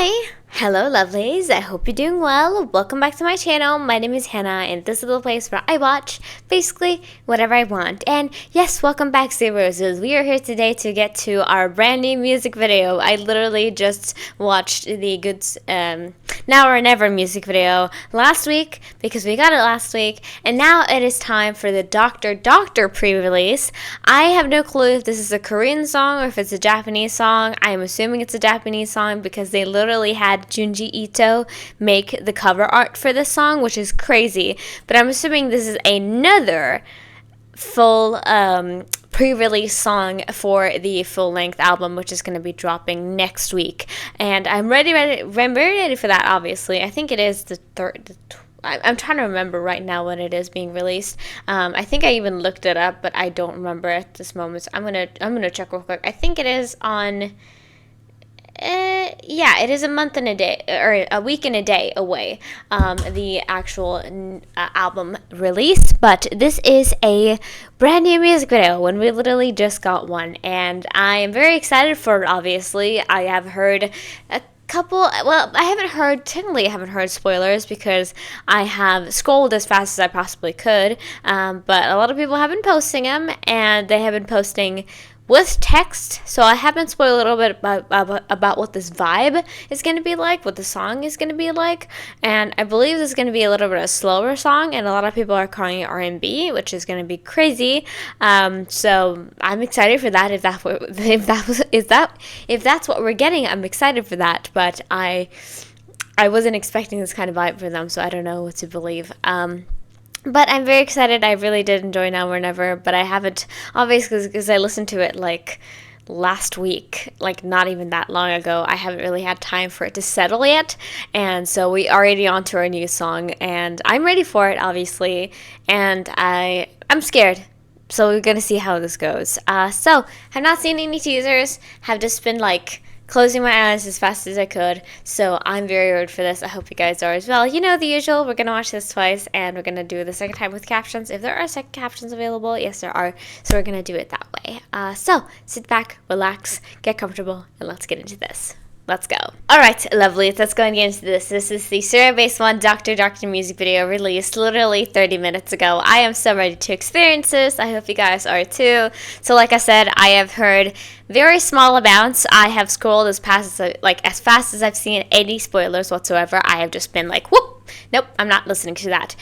Hi! Hello lovelies, I hope you're doing well. Welcome back to my channel. My name is Hannah and this is the place where I watch basically whatever I want. And yes, welcome back Zeros. We are here today to get to our brand new music video. I literally just watched the Good Now or Never music video last week because we got it last week, and now it is time for the Doctor pre-release. I have no clue if this is a Korean song or if it's a Japanese song. I am assuming it's a Japanese song because they literally had Junji Ito make the cover art for this song, which is crazy. But I'm assuming this is another full pre-release song for the full-length album, which is going to be dropping next week. And I'm very ready for that, obviously. I think it is the third. I'm trying to remember right now when it is being released. I think I even looked it up, but I don't remember at this moment. So I'm gonna check real quick. I think it is on. Yeah, it is a month and a day, or a week and a day away, the actual album release. But this is a brand new music video when we literally just got one, and I am very excited for it. Obviously, I have heard a couple, well, I haven't heard spoilers because I have scrolled as fast as I possibly could, but a lot of people have been posting them, and they have been posting with text, so I have been spoiled a little bit about what this vibe is going to be like, what the song is going to be like, and I believe this is going to be a little bit of a slower song, and a lot of people are calling it R&B, which is going to be crazy. So I'm excited for that. If that's what we're getting, I'm excited for that. But I wasn't expecting this kind of vibe for them, so I don't know what to believe. But I'm very excited. I really did enjoy Now or Never, but I haven't, obviously, because I listened to it like last week, like not even that long ago. I haven't really had time for it to settle yet, and so we are already on to our new song, and I'm ready for it, obviously, and I'm scared. So we're gonna see how this goes. So have not seen any teasers. Have just been like closing my eyes as fast as I could, so I'm very ready for this. I hope you guys are as well. You know the usual, we're going to watch this twice, and we're going to do it the second time with captions. If there are second captions available, yes there are, so we're going to do it that way. So, sit back, relax, get comfortable, and let's get into this. Let's go. Alright, lovely. Let's go and get into this. This is the ZEROBASEONE Doctor music video released literally 30 minutes ago. I am so ready to experience this. I hope you guys are too. So like I said, I have heard very small amounts. I have scrolled as fast as I've seen any spoilers whatsoever. I have just been like, whoop, nope, I'm not listening to that.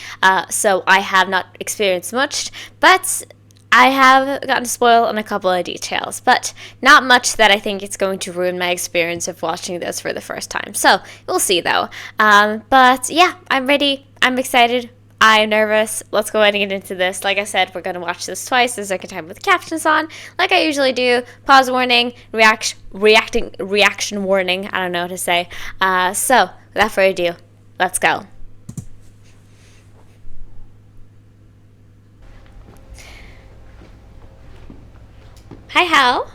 So I have not experienced much, but I have gotten spoiled on a couple of details, but not much that I think it's going to ruin my experience of watching this for the first time. So, we'll see though. But yeah, I'm ready. I'm excited. I'm nervous. Let's go ahead and get into this. Like I said, we're going to watch this twice, the second time with captions on, like I usually do. Pause warning, reaction warning, I don't know what to say. So, without further ado, let's go. Hi, Hal.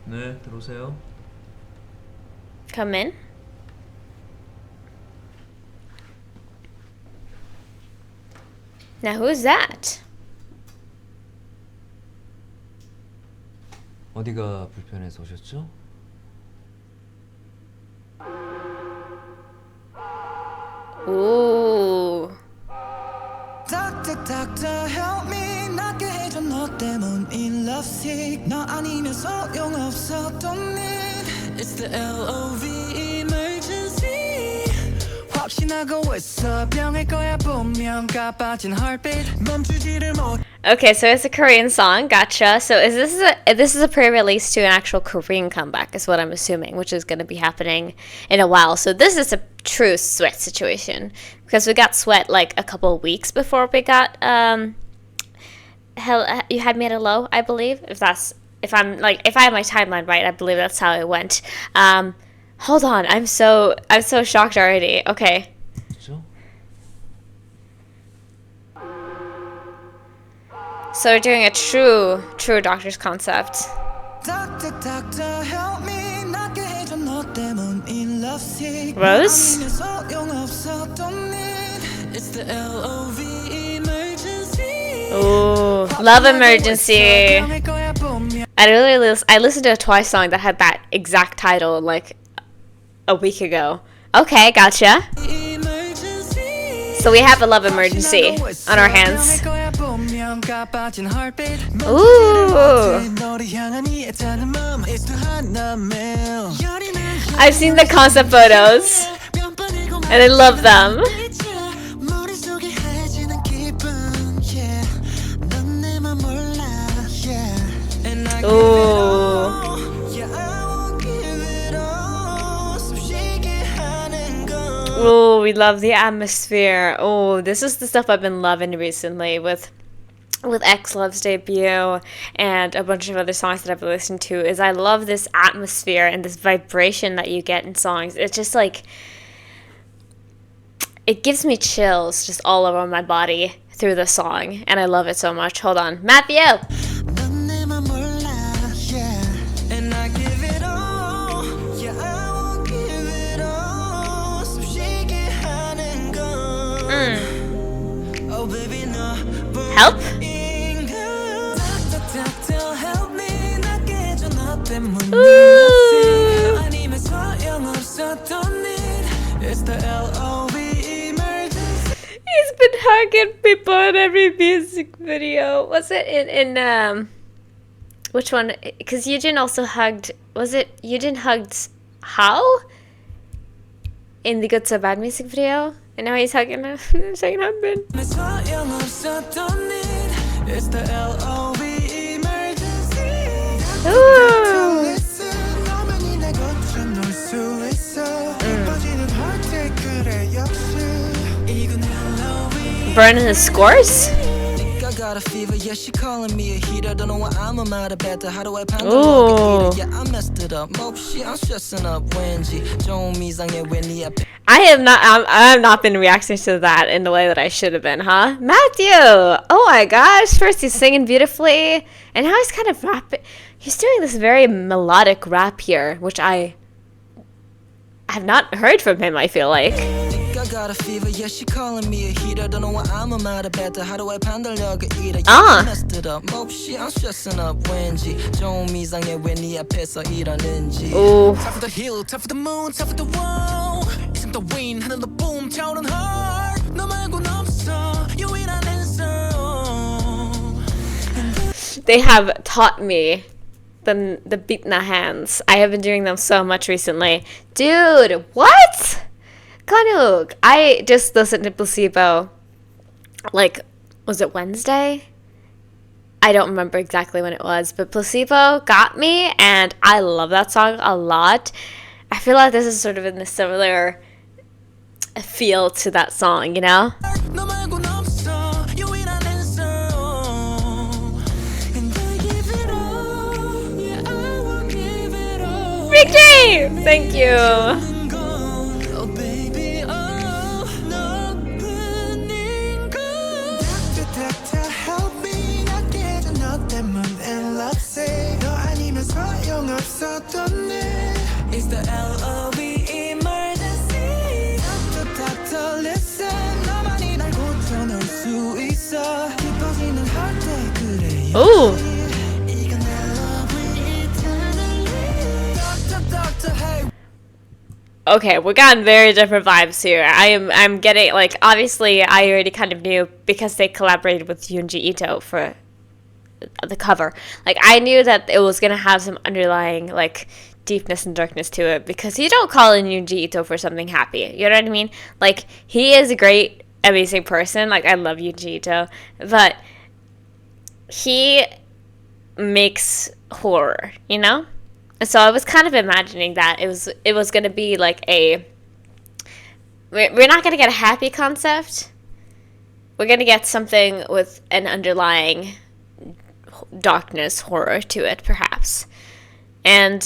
네, 들어오세요. Come in. Now, who's that? 어디가 불편해서 오셨죠? Ooh. Doctor, help me. 낫게 해줘 너 때문인 Lovesick. 너 아니면 소용없어. Don't need. It's the LOV emergency. 확신하고 있어. 병일 거야 분명. 가빠진 heartbeat. 멈추지를 못. Okay, so it's a Korean song. Gotcha. So this is a pre-release to an actual Korean comeback, is what I'm assuming, which is going to be happening in a while. So this is a true Sweat situation, because we got Sweat like a couple of weeks before we got You Had Me at a Low, I believe. If I have my timeline right, I believe that's how it went. Hold on, I'm so shocked already. Okay. So we're doing a true Doctor's concept. Doctor, help me. 낫게 해줘 너 때문인 Lovesick. Rose? 너 아니면 소용없어. Don't need. It's the LOV emergency. Ooh, love emergency. I listened to a Twice song that had that exact title like a week ago. Okay, gotcha. So we have a love emergency on our hands. Ooh. I've seen the concept photos and I love them. Ooh. Oh, we love the atmosphere. Oh, this is the stuff I've been loving recently with X Love's debut and a bunch of other songs that I've listened to. Is I love this atmosphere and this vibration that you get in songs. It's just like, it gives me chills just all over my body through the song, and I love it so much. Hold on, Matthew. Help? Ooh. He's been hugging people in every music video. Was it in which one? Because Eugene also hugged. Was it Eugene hugged How in the Good So Bad music video? And now he's hugging her second husband. Ooh. Burning his scores? Got a fever, yeah, she calling me a heater. Don't know why I'm out of bed. How do I pound Ooh. Yeah, I messed it up. Mope shit, I'm stressing up. I have not been reacting to that in the way that I should have been, huh? Matthew! Oh my gosh, first he's singing beautifully, and now he's kind of rapping. He's doing this very melodic rap here, which I have not heard from him, I feel like. I got a fever, yeah, she calling me a heater. Don't know why I'm out of bed. How do I 판단력 eater? Ah. Messed it up. Mope shit, I'm stressing up. 왠지 좀 이상해 왜 네 앞에서 이러는지. Ooh. Top of the hill, top of the moon, top of the wall. Isn't the wind, 하늘로 boom, 차오른 heart. 너 말고는 없어, 유일한 answer. They have taught me the beatna hands. I have been doing them so much recently. Dude, what? Kanuk, I just listened to Placebo, like, was it Wednesday? I don't remember exactly when it was, but Placebo got me, and I love that song a lot. I feel like this is sort of in the similar feel to that song, you know? Big J! Thank you! It's the LOV emergency. Doctor, listen. 너만이 날 고쳐놓을 수 있어. 깊어지는 heart 그래. Ooh. 이건 love eternally. Doctor, hey. Okay, we're getting very different vibes here. I'm getting, like, obviously I already kind of knew because they collaborated with Junji Ito for the cover. Like, I knew that it was gonna have some underlying, like, deepness and darkness to it, because you don't call in Junji Ito for something happy, you know what I mean? Like, he is a great, amazing person. Like, I love Junji Ito, but he makes horror, you know? And so I was kind of imagining that it was gonna be like we're not gonna get a happy concept. We're gonna get something with an underlying darkness, horror to it, perhaps. And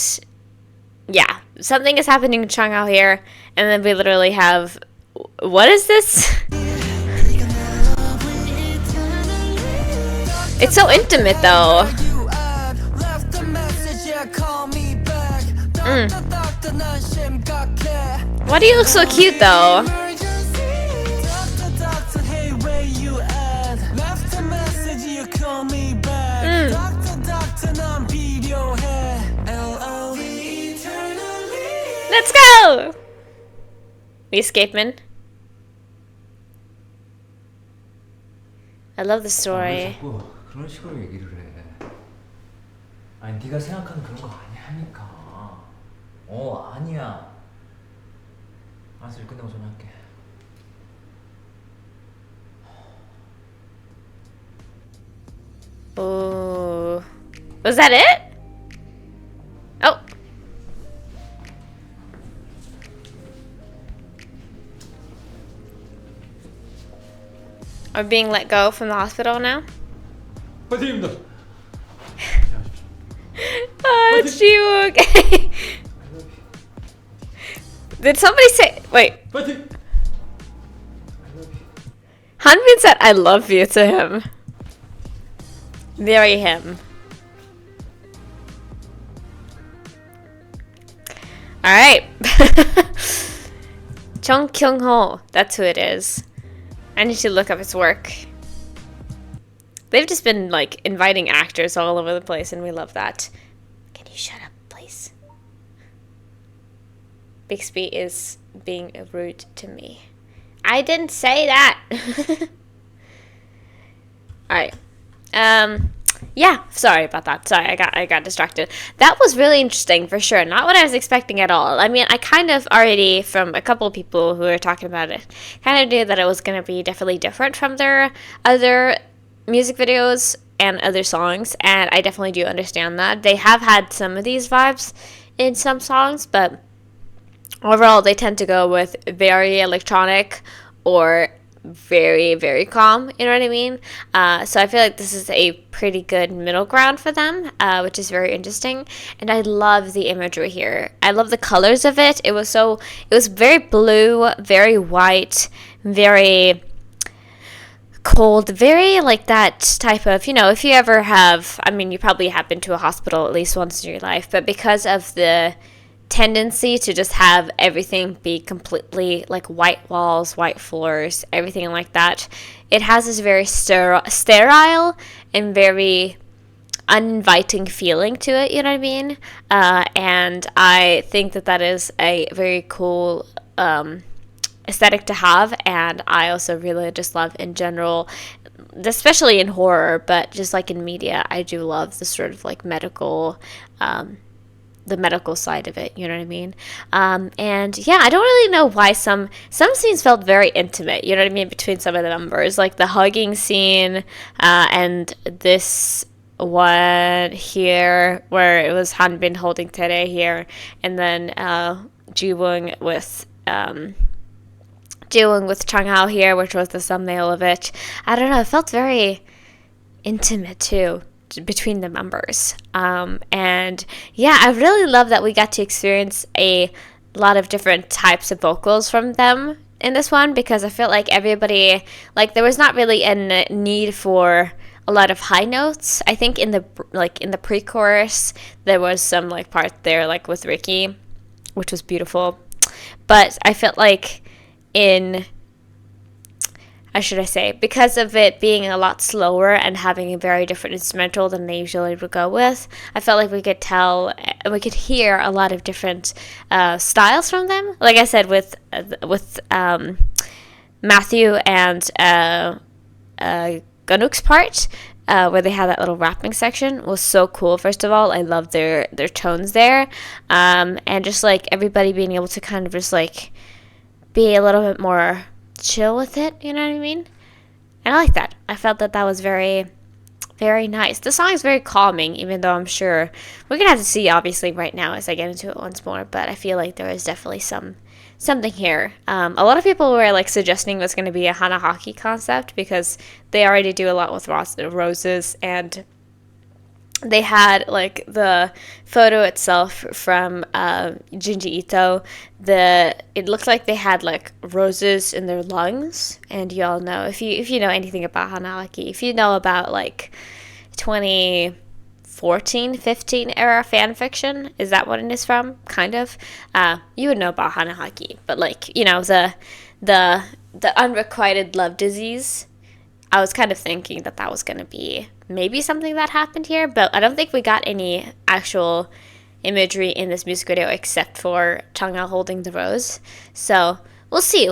yeah, something is happening in Chang'ao here, and then we literally have, what is this? It's so intimate though. Why do you look so cute though? Let's go! We escaping. I love the 왜 story. 자꾸 그런 식으로 얘기를 해? 아니 네가 생각하는 그런 거 아니야니까. 아니야. 알았어, 일 끝나고 전화할게. Oh, was that it? Oh. Are being let go from the hospital now? 파이팅입니다. Oh, it's you. Did somebody say? Wait. 파이팅. Hanbin said, "I love you" to him. Very him. All right. Chung Kyung Ho. That's who it is. I need to look up his work. They've just been like inviting actors all over the place, and we love that. Can you shut up, please? Bixby is being rude to me. I didn't say that. All right. Yeah, sorry about that. Sorry, I got distracted. That was really interesting for sure. Not what I was expecting at all. I mean, I kind of already, from a couple of people who were talking about it, kind of knew that it was going to be definitely different from their other music videos and other songs, and I definitely do understand that. They have had some of these vibes in some songs, but overall they tend to go with very electronic or very, very calm, you know what I mean? So I feel like this is a pretty good middle ground for them, which is very interesting. And I love the imagery here. I love the colors of it. It was very blue, very white, very cold, very like that type of, if you ever have, I mean, you probably have been to a hospital at least once in your life, but because of the tendency to just have everything be completely like white walls, white floors, everything like that, it has this very sterile and very uninviting feeling to it, you know what I mean? And I think that is a very cool aesthetic to have, and I also really just love in general, especially in horror, but just like in media, I do love the sort of like medical the medical side of it, you know what I mean? And yeah, I don't really know why some scenes felt very intimate, you know what I mean, between some of the members, like the hugging scene, and this one here where it was Hanbin holding Tere here, and then Jiwoong with Changhao here, which was the thumbnail of it. I don't know, it felt very intimate too between the members, and yeah, I really love that we got to experience a lot of different types of vocals from them in this one, because I felt like everybody, like, there was not really a need for a lot of high notes. I think in the pre-chorus there was some like part there like with Ricky, which was beautiful, but I felt like how should I say, because of it being a lot slower and having a very different instrumental than they usually would go with, I felt like we could hear a lot of different styles from them. Like I said, with Matthew and Ganuk's part, where they had that little rapping section, was so cool. First of all, I love their tones there, and just like everybody being able to kind of just like be a little bit more chill with it, you know what I mean? And I like that. I felt that was very, very nice. The song is very calming, even though I'm sure we're gonna have to see obviously right now as I get into it once more, but I feel like there is definitely something here. A lot of people were like suggesting it was going to be a Hanahaki concept, because they already do a lot with roses, and they had like the photo itself from Junji Ito. It looked like they had like roses in their lungs, and y'all know, if you know anything about Hanahaki, if you know about like 2014-15 era fan fiction, is that what it is from? Kind of. You would know about Hanahaki, but like, the unrequited love disease. I was kind of thinking that was going to be maybe something that happened here, but I don't think we got any actual imagery in this music video except for Changha holding the rose. So we'll see.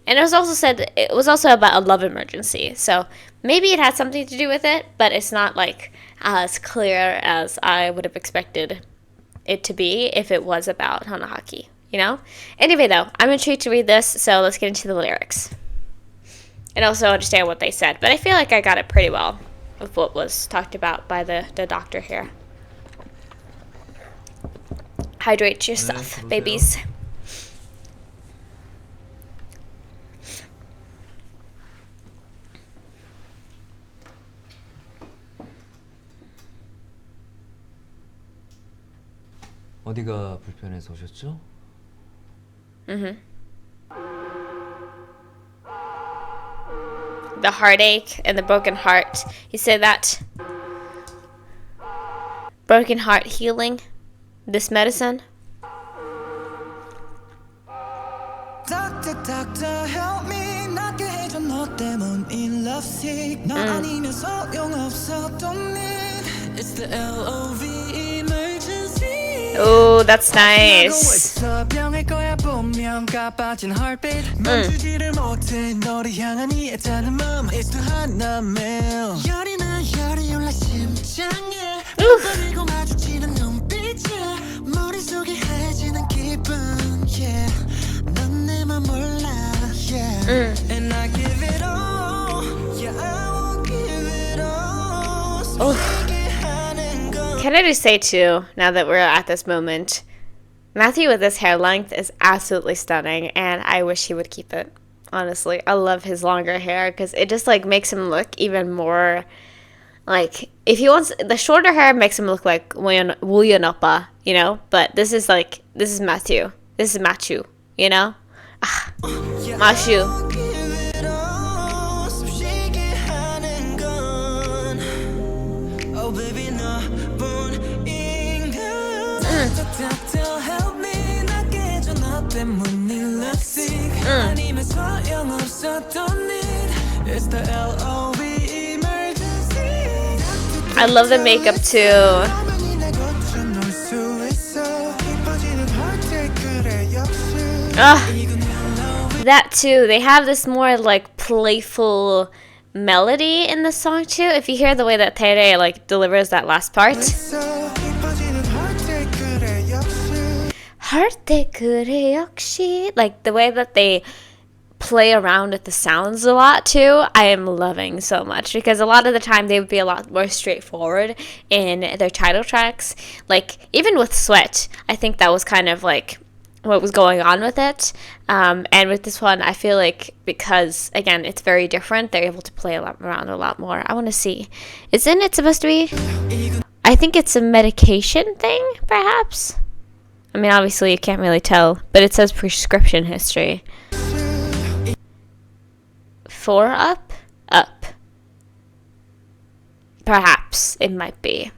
And it was also said it was also about a love emergency. So maybe it had something to do with it, but it's not like as clear as I would have expected it to be if it was about Hanahaki, you know? Anyway, though, I'm intrigued to read this, so let's get into the lyrics. And also understand what they said. But I feel like I got it pretty well with what was talked about by the doctor here. Hydrate yourself, 그러세요. babies. 어디가 불편해서 오셨죠? The heartache and the broken heart. He said that. Broken heart healing. This medicine. Doctor, doctor, help me. 낫게 해줘 너 때문인 lovesick. 너 아니면 소용없어. Don't need. It's the LOVE emergency. Oh, that's nice. 병일 거야 분명 가빠진 heartbeat. 멈추지를 못해 너를 향한 이 애타는 마음. It's too hot now, man. 열이 나 열이 올라 심장에. 버리고 마주치는 눈빛에 머릿속에 해지는 기분. Yeah, 넌 내 맘 몰라. Yeah, and I give it all. Yeah, I will give it all. 솔직히 하는 건. Can I just say too, now that we're at this moment, Matthew with his hair length is absolutely stunning, and I wish he would keep it. Honestly, I love his longer hair because it just like makes him look even more like, if he wants the shorter hair makes him look like William Oppa, you know. But this is Matthew. This is Machu, you know. Machu. I love the makeup too. That too. They have this more like playful melody in the song too. If you hear the way that Tere like delivers that last part. Heart 그래 역시. Like the way that they play around with the sounds a lot too, I am loving so much, because a lot of the time they would be a lot more straightforward in their title tracks. Like even with Sweat, I think that was kind of like what was going on with it, and with this one I feel like, because again it's very different, they're able to play around a lot more. I want to see, isn't it supposed to be, I think it's a medication thing perhaps. I mean obviously you can't really tell, but it says prescription history. 4 up? Up. Perhaps it might be.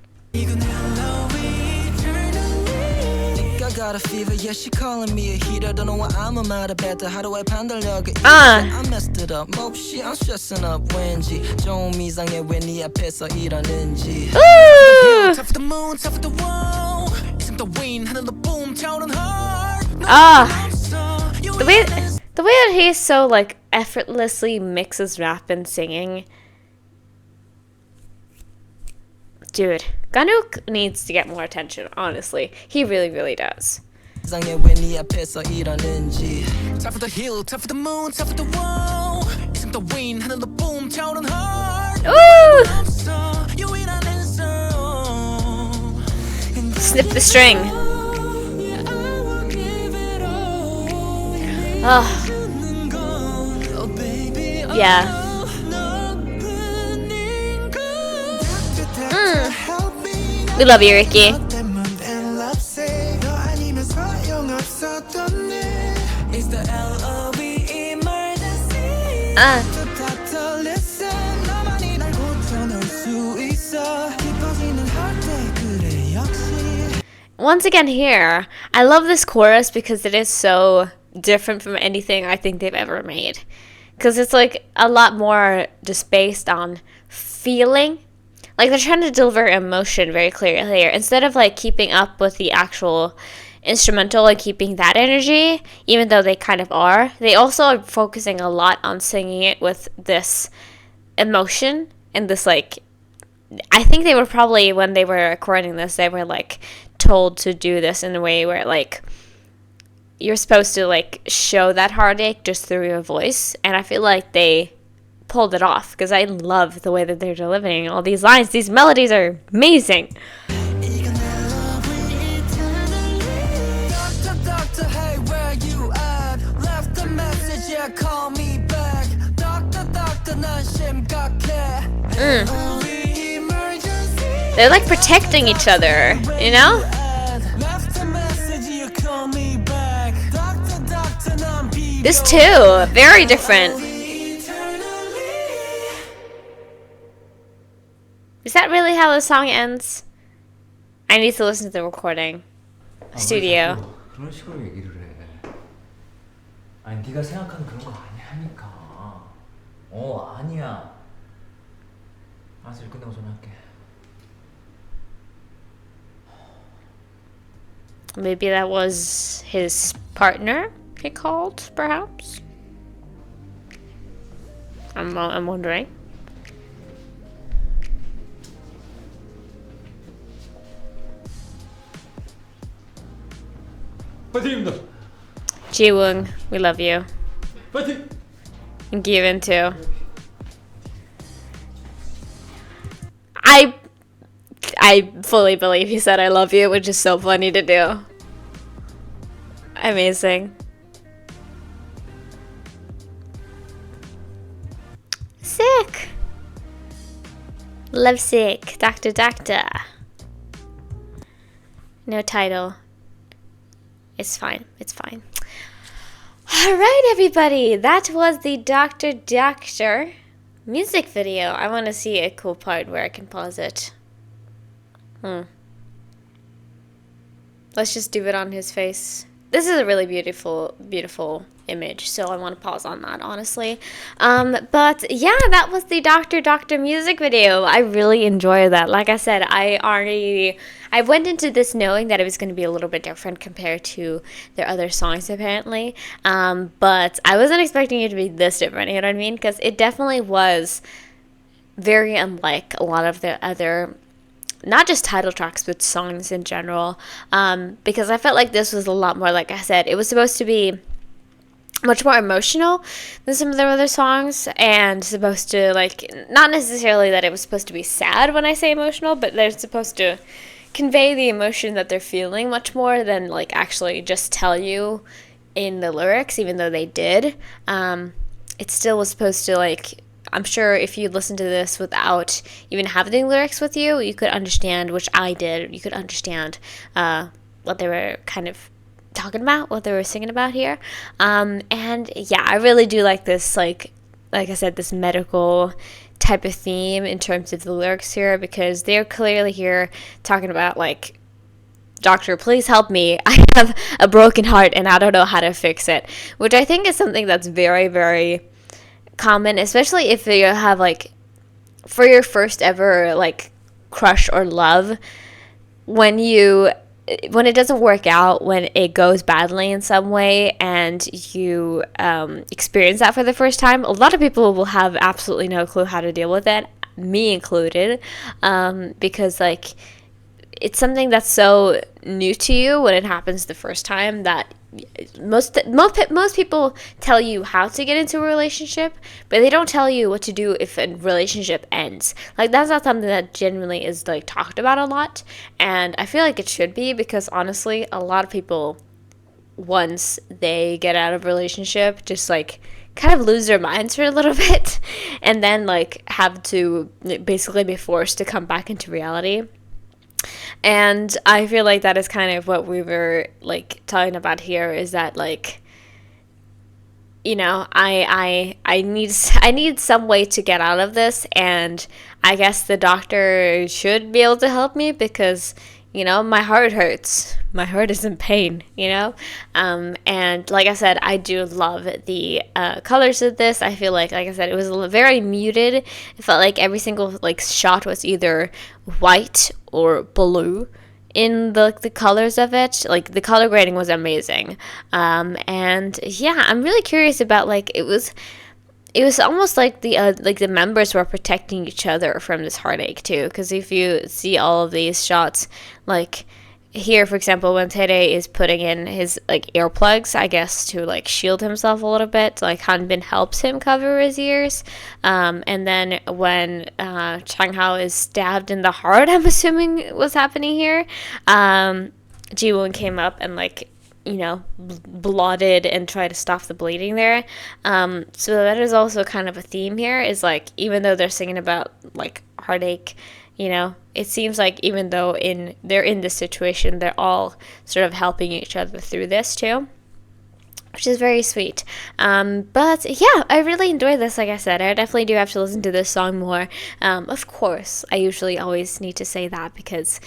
I got a fever, yeah, she calling me a heater. Don't know why I'm a matter better. How do I 판단력을 I messed it up. 몹시 I'm stressing up 왠지 좀 이상해 왜 네 앞에서 이러는지. Top of the moon, top of the wall. Isn't the wind 하늘로 boom 타오른 heart. The way that he so like effortlessly mixes rap and singing. Dude, Ganuk needs to get more attention, honestly. He really, really does. Top of the hill, top of the moon, top of the wall. Isn't the wind 하늘로 boom 타오른 heart. Ooh! Snip the string. Oh. Yeah. We love you, Ricky. Once again here, I love this chorus because it is so different from anything I think they've ever made. Because it's like a lot more just based on feeling. like they're trying to deliver emotion very clearly here instead of like keeping up with the actual instrumental and keeping that energy, even though they kind of are. They also are focusing a lot on singing it with this emotion and this like, I think they were probably, when they were recording this, they were like told to do this in a way where like you're supposed to like show that heartache just through your voice, and I feel like they pulled it off because I love the way that they're delivering all these lines. These melodies are amazing. They're like protecting each other, you know? This too, very different. Is that really how the song ends? I need to listen to the recording. Studio. 그런 식으로 얘기를 해. 아니 네가 생각하는 그런 거 아니야니까. 아니야. 알았어, 일 끝나고 전화할게. Maybe that was his partner he called, perhaps? I'm wondering. 파이팅입니다. Jiwoong, we love you. 파이팅. And Given too. I fully believe he said I love you, which is so funny to do. Amazing. Sick. Lovesick. Doctor. No title. It's fine. Alright, everybody. That was the Doctor music video. I want to see a cool part where I can pause it. Let's just do it on his face. This is a really beautiful image, so I want to pause on that, honestly. But yeah, that was the Doctor music video. I really enjoyed that. Like I said, I went into this knowing that it was going to be a little bit different compared to their other songs, apparently. But I wasn't expecting it to be this different, you know what I mean? Because it definitely was very unlike a lot of their other, not just title tracks, but songs in general. Because I felt like this was a lot more, like I said, it was supposed to be much more emotional than some of their other songs, and supposed to, like, not necessarily that it was supposed to be sad when I say emotional, but they're supposed to convey the emotion that they're feeling much more than, like, actually just tell you in the lyrics, even though they did. It still was supposed to, like, I'm sure if you listen to this without even having the lyrics with you, you could understand, which I did, you could understand what they were kind of talking about, what they were singing about here. And yeah, I really do like this, like I said, this medical type of theme in terms of the lyrics here, because they're clearly here talking about, like, doctor, please help me. I have a broken heart and I don't know how to fix it, which I think is something that's very, very common, especially if you have, like, for your first ever, like, crush or love, when it doesn't work out, when it goes badly in some way, and you experience that for the first time, a lot of people will have absolutely no clue how to deal with it, me included, because, like, it's something that's so new to you when it happens the first time that most people tell you how to get into a relationship, but they don't tell you what to do if a relationship ends. Like, that's not something that genuinely is, like, talked about a lot, and I feel like it should be, because honestly, a lot of people, once they get out of a relationship, just, like, kind of lose their minds for a little bit, and then, like, have to basically be forced to come back into reality. And I feel like that is kind of what we were, like, talking about here, is that, like, you know, I need some way to get out of this, and I guess the doctor should be able to help me, because, you know, my heart hurts. My heart is in pain, you know? And like I said, I do love the colors of this. I feel like I said, it was very muted. It felt like every single like shot was either white or blue in the colors of it. Like the color grading was amazing. And yeah, I'm really curious about like it was almost like the members were protecting each other from this heartache too, because if you see all of these shots, like here for example, when Tere is putting in his like earplugs, I guess to like shield himself a little bit, like Hanbin helps him cover his ears, and then when Changhao is stabbed in the heart, I'm assuming was happening here, Jiwoon came up and like, you know, blotted and try to stop the bleeding there. So that is also kind of a theme here, is like, even though they're singing about like heartache, you know, it seems like even though they're in this situation, they're all sort of helping each other through this too, which is very sweet. But yeah, I really enjoyed this. Like I said, I definitely do have to listen to this song more. Of course, I usually always need to say that, because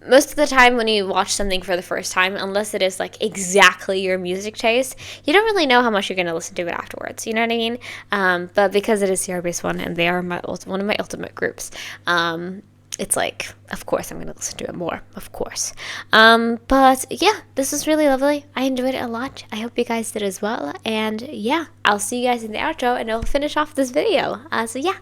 most of the time when you watch something for the first time, unless it is like exactly your music taste, you don't really know how much you're going to listen to it afterwards, you know what I mean? But because it is ZEROBASEONE and they are one of my ultimate groups, it's like, of course I'm going to listen to it more, of course. But yeah, this was really lovely. I enjoyed it a lot. I hope you guys did as well. And yeah, I'll see you guys in the outro and I'll finish off this video. So yeah,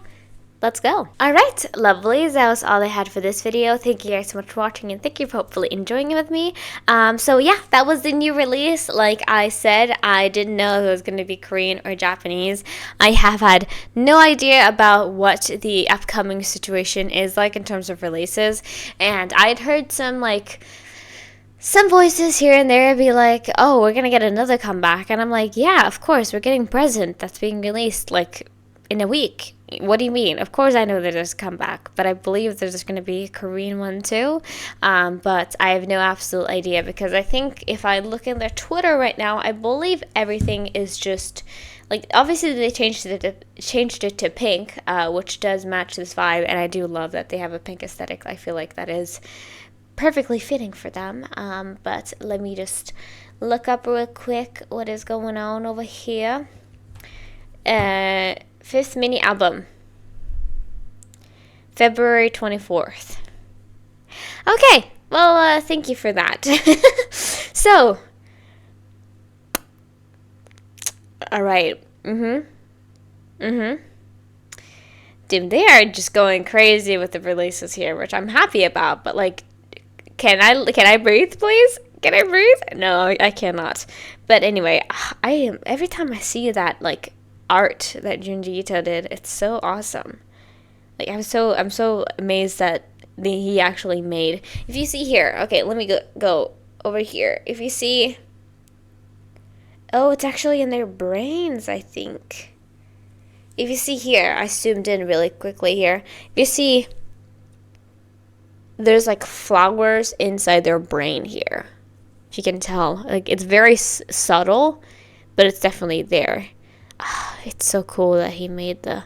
let's go. Alright, lovelies, that was all I had for this video. Thank you guys so much for watching, and thank you for hopefully enjoying it with me. So yeah, that was the new release. Like I said, I didn't know if it was going to be Korean or Japanese. I have had no idea about what the upcoming situation is like in terms of releases, and I'd heard some voices here and there be like, oh, we're gonna get another comeback, and I'm like, yeah, of course, we're getting Present that's being released like in a week. What do you mean? Of course I know that there's a comeback, but I believe there's going to be a Korean one too. But I have no absolute idea, because I think if I look in their Twitter right now, I believe everything is just like, obviously they changed it to pink, which does match this vibe, and I do love that they have a pink aesthetic. I feel like that is perfectly fitting for them. But let me just look up real quick what is going on over here. 5th mini album, February 24th. Okay, well, thank you for that. So, alright, Dude, they are just going crazy with the releases here, which I'm happy about, but like, can I breathe, please? Can I breathe? No, I cannot. But anyway, every time I see that, like, art that Junji Ito did, it's so awesome. Like, I'm so amazed that he actually made. If you see here, okay, let me go over here. If you see, oh, it's actually in their brains, I think. If you see here, I zoomed in really quickly here. If you see, there's like flowers inside their brain here. If you can tell, like, it's very subtle, but it's definitely there. It's so cool that he made the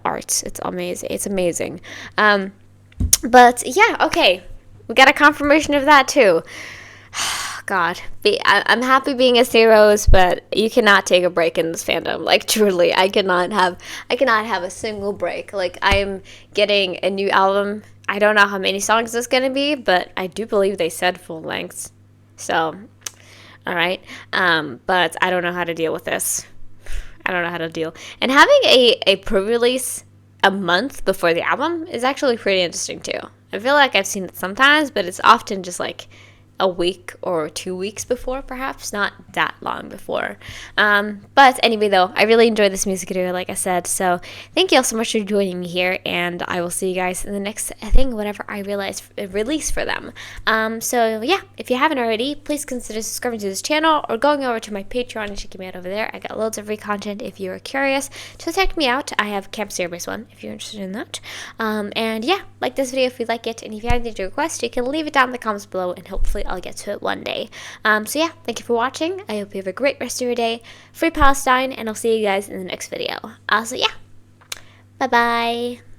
art. It's amazing. It's amazing. But yeah, okay, we got a confirmation of that too. God, I'm happy being a Zeros, but you cannot take a break in this fandom. Like, truly, I cannot have a single break. Like, I'm getting a new album. I don't know how many songs it's gonna be, but I do believe they said full lengths. So, all right. But I don't know how to deal with this. I don't know how to deal. And having a pre-release a month before the album is actually pretty interesting too. I feel like I've seen it sometimes, but it's often just like a week or 2 weeks before, perhaps, not that long before. But anyway, though, I really enjoyed this music video, like I said, so thank you all so much for joining me here, and I will see you guys in the next thing, whenever I release for them. So yeah, if you haven't already, please consider subscribing to this channel or going over to my Patreon and checking me out over there. I got loads of free content if you're curious. So check me out. I have Camp ZEROBASEONE if you're interested in that. And yeah, like this video if you like it, and if you have anything to request, you can leave it down in the comments below, and hopefully I'll get to it one day. So yeah, thank you for watching. I hope you have a great rest of your day. Free Palestine, and I'll see you guys in the next video. So yeah, bye bye.